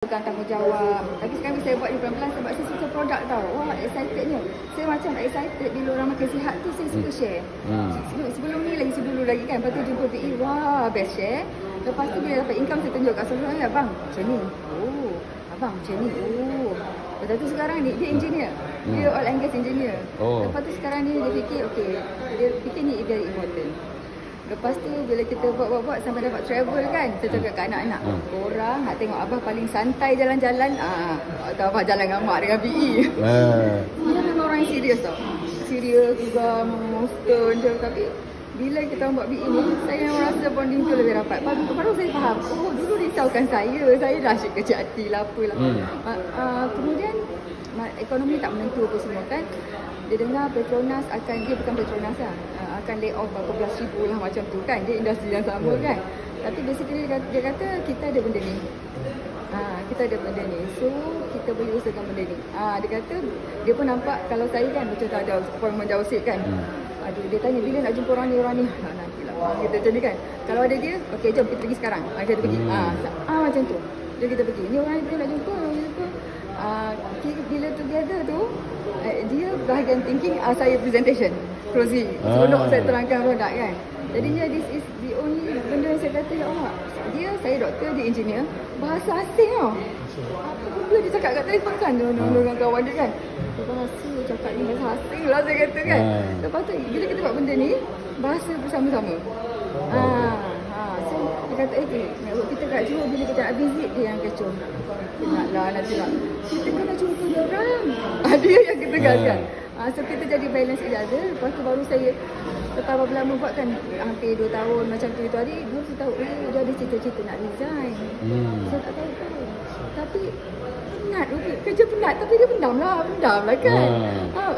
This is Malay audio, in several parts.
bukan tanggungjawab. Tapi sekarang saya buat ni pelan-pelan sebab saya suka produk tau. Wah, excitednya. Saya macam excited bila orang makan sihat tu, saya suka share. Sebelum ni lagi, sebelum lagi kan. Lepas tu jumpa PE, wah, best share. Lepas tu bila dapat income, saya tunjuk kat seorang, abang, macam ni. Oh, abang, macam ni. Oh. Lepas tu sekarang ni, dia engineer. Dia oil and gas engineer. Lepas tu sekarang ni, dia fikir, okay, dia fikir ni very important. Lepas tu bila kita buat sampai dapat travel kan, kita cakap kat anak-anak, korang nak tengok abang paling santai jalan-jalan, atau abang jalan dengan mak dengan PE. Dia memang orang yang serius tau. Serius juga, stone je. Tapi bila kita buat PE ni, saya memang rasa bonding tu lebih rapat. Baru saya faham, oh dulu risaukan saya dah asyik kecil hati lah apalah. Kemudian ekonomi tak menentu apa semua kan. Dia dengar Petronas akan, dia bukan Petronas lah, akan lay off berapa belas ribu lah macam tu kan. Dia industri yang sama kan. Tapi basically dia kata kita ada benda ni. Kita ada benda ni. So kita boleh usahakan benda ni. Dia kata dia pun nampak kalau saya kan macam tak ada point menjauhsik kan. Aduh, dia tanya bila nak jumpa orang ni nantilah. Kita macam ni kan. Kalau ada dia, okey jom kita pergi sekarang. Kita pergi. Macam tu. Jom kita pergi. Ni orang ni bila nak jumpa, bila together tu dia bahagian thinking, saya presentation closing sebelum saya terangkan produk kan. Jadinya this is the only benda yang saya kata, ya Allah, saya doktor, dia engineer, bahasa asing tau. Apa benda dia cakap kat telefon kan dengan kawan dia kan, bahasa cakap ni bahasa asing lah saya kata kan. Lepas tu bila kita buat benda ni, bahasa bersama-sama. So dia kata kita kat Johor bila kita nak visit dia yang kecoh. Naklah nantilah kita kena jumpa dia orang. Dia yang kita kan. So kita jadi balance each other. Lepas tu baru saya lepas berapa lama buat kan, hampir 2 tahun macam tu. Itu hari baru saya tahu dia ada cita-cita nak resign. Saya tak tahu. Tapi penat, kerja penat tapi dia pendam lah kan.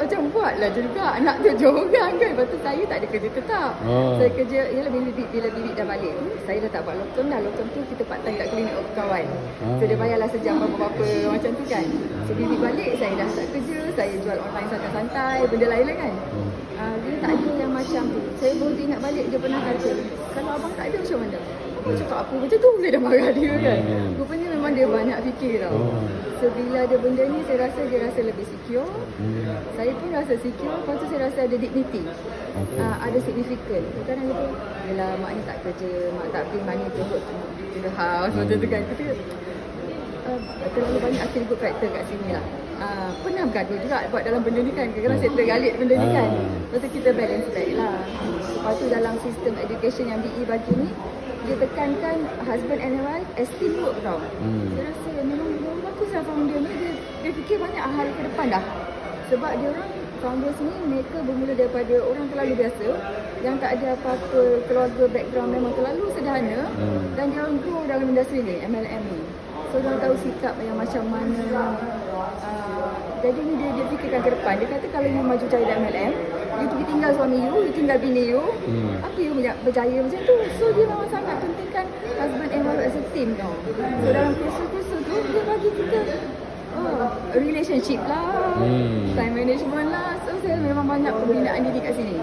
Macam buatlah juga anak tu jorang kan. Lepas tu saya tak ada kerja tetap. Saya kerja, ialah bila bibik dah balik tu, saya dah tak buat locum dah. Locum tu kita part time kat klinik kawan. So dia bayarlah sejam berapa-berapa macam tu kan. So bibik balik, saya dah start kerja, saya jual online santai-santai, benda lain kan. Dia tak ada yang macam tu. Saya baru ingat balik dia pernah kata, kalau abang tak ada macam mana? Abang cakap apa macam tu, saya dah marah dia kan. Rupanya memang dia banyak fikir tau. So bila ada benda ni, saya rasa dia rasa lebih secure. Saya pun rasa secure, lepas tu saya rasa ada dignity. Ada significant. Kadang-kadang dia tu, yelah mak ni tak kerja, mak tak bring money to the house macam tu kan. Kita terlalu banyak actually good factor kat sini lah. Pernah bergaduh juga buat dalam benda ni kan. Kadang-kadang saya tergalit benda ni kan. Lepas tu kita balance back lah. Lepas tu dalam sistem education yang BE bagi ni, dia tekankan husband and wife as teamwork tau. Saya rasa memang baguslah founder ni. Dia fikir banyak hal ke depan dah. Sebab dia orang founders ni, mereka bermula daripada orang terlalu biasa yang tak ada apa-apa keluarga background, memang terlalu sederhana. Dan dia orang grow dalam industri ni, MLM ni. So dia tahu sikap yang macam mana. Jadi ni dia fikirkan ke depan. Dia kata kalau you maju jaya dalam MLM, you pergi tinggal suami you tinggal bini you, apa you berjaya macam tu. So dia memang sangat pentingkan husband and wife as a team tau. So dalam kursus-kursus tu dia bagi kita relationship lah, time management lah. So saya memang banyak pembinaan diri kat sini.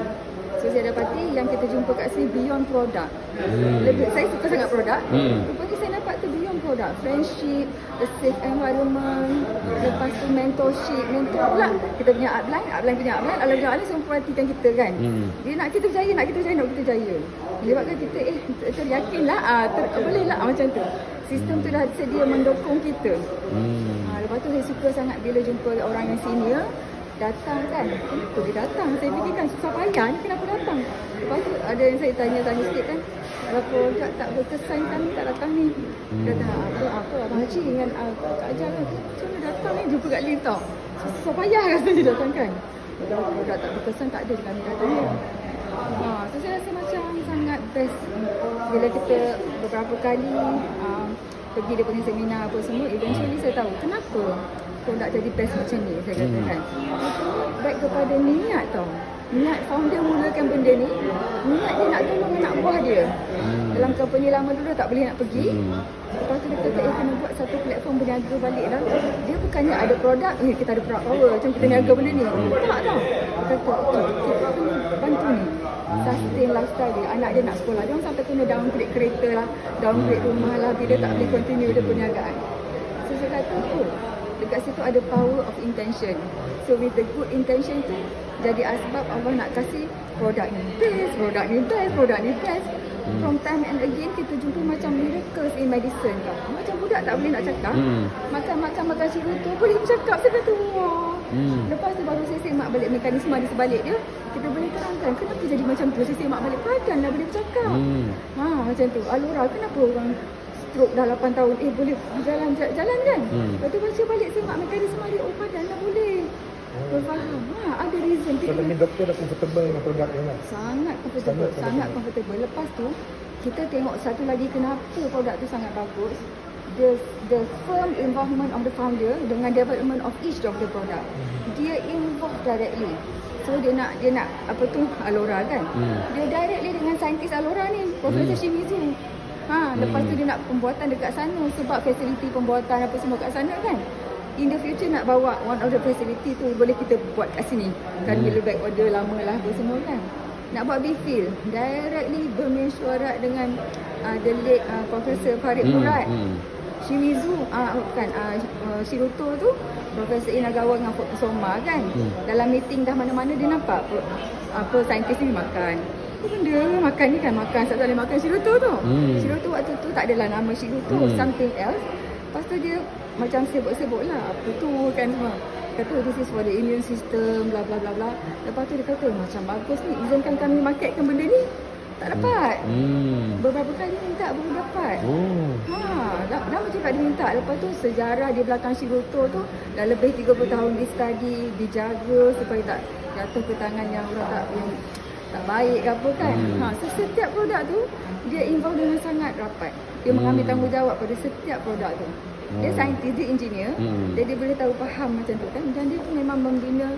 So saya dapati yang kita jumpa kat sini beyond produk. Saya suka sangat produk. Rupanya saya dapat tu beyond produk. Friendship, the safe environment, lepas tu mentor pula. Kita punya upline punya upline semua perhatikan kita kan. Dia nak kita berjaya, nak kita berjaya. Dia buatkan kita teryakin lah, boleh lah macam tu. Sistem tu dah sedia mendukung kita. Lepas tu saya suka sangat bila jumpa orang yang senior datang kan. Kenapa dia datang? Saya fikirkan susah payah ni kenapa datang? Lepas tu ada yang saya tanya sikit kan, kalau produk tak berkesan kami tak datang ni. Kata apa Abang Haji dengan Kak Ajal kan, macam mana datang ni, jumpa kat lift tau. Susah payah rasanya datang kan. Kalau produk tak berkesan tak ada kami datang ni. So saya rasa macam sangat best bila kita beberapa kali pergi dia punya seminar apa semua, eventually saya tahu kenapa produk jadi best macam ni, saya katakan. Itu baik kepada niat tau. Niat founder mulakan benda ni, niat dia nak tolong anak buah dia. Dalam company lama dulu tak boleh nak pergi. Lepas tu dia kata, kena buat satu platform berniaga balik lah. Dia bukannya ada produk, kita ada produk power, macam kita niaga benda ni. Tak tau. Dia kata, kita kena bantu ni. Sustain lifestyle dia, anak dia nak sekolah. Dia orang sampai kena downgrade kereta lah, downgrade rumah lah, bila tak boleh continue dia perniagaan. So So saya kata, dekat situ ada power of intention. So with the good intention tu, jadi asbab Allah nak kasih produk ni best, produk ni best, produk ni best. From time and again kita jumpa macam miracles in medicine tau. Macam budak tak boleh nak cakap. Makan siruto boleh bercakap. Saya kata wah. Lepas tu baru saya semak balik mekanisme di sebalik dia. Kita boleh terangkan kenapa jadi macam tu. Saya semak balik padan dah boleh bercakap. Macam tu. Alora kenapa orang stroke dah 8 tahun boleh jalan kan. Lepas tu baca balik semak mekanisme dia. Oh padan dah boleh. Faham. Ada reason. So, tapi doktor dah comfortable dengan produk ni lah. Sangat comfortable. Lepas tu, kita tengok satu lagi kenapa produk tu sangat bagus. The firm involvement of the founder dengan development of each of the product. Dia involve directly. So, dia nak apa tu, Alora kan. Dia directly dengan saintis Alora ni, Profesor Shimizu. Lepas tu dia nak pembuatan dekat sana sebab fasiliti pembuatan apa semua kat sana kan. In the future nak bawa one of the facility tu boleh kita buat kat sini. Kan bila back order lama lah apa semua kan. Nak buat bill directly bermesyuarat dengan the late Profesor Farid Murad. Shimizu Shiruto tu Profesor Inagawa dengan Soma kan. Dalam meeting dah mana-mana dia nampak apa saintis ni makan. Apa benda makan ni kan makan satu kali makan Shiruto tu. Shiruto waktu tu tak adalah nama Shiruto, something else. Lepas tu dia macam sibuk-sibuk lah apa tu kan semua. Kata this is for the immune system bla bla bla bla. Lepas tu dia kata macam bagus ni, izinkan kami marketkan benda ni. Tak dapat. Beberapa kali minta baru dapat. Lama juga dia minta. Lepas tu sejarah di belakang Shiruto tu dah lebih 30 tahun di study, dijaga supaya tak jatuh ke tangan yang orang tak baik ke apa kan. So setiap produk tu dia involve dengan sangat rapat. Dia mengambil tanggungjawab pada setiap produk tu. Dia saintis, dia engineer. Dia boleh tahu faham macam tu kan. Dan dia pun memang membina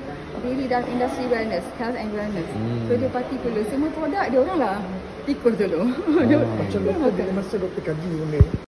diri dalam industri wellness, health and wellness. So dia particular. Semua produk dia orang lah pikul dulu. Macam doktor, bila masa doktor kaji benda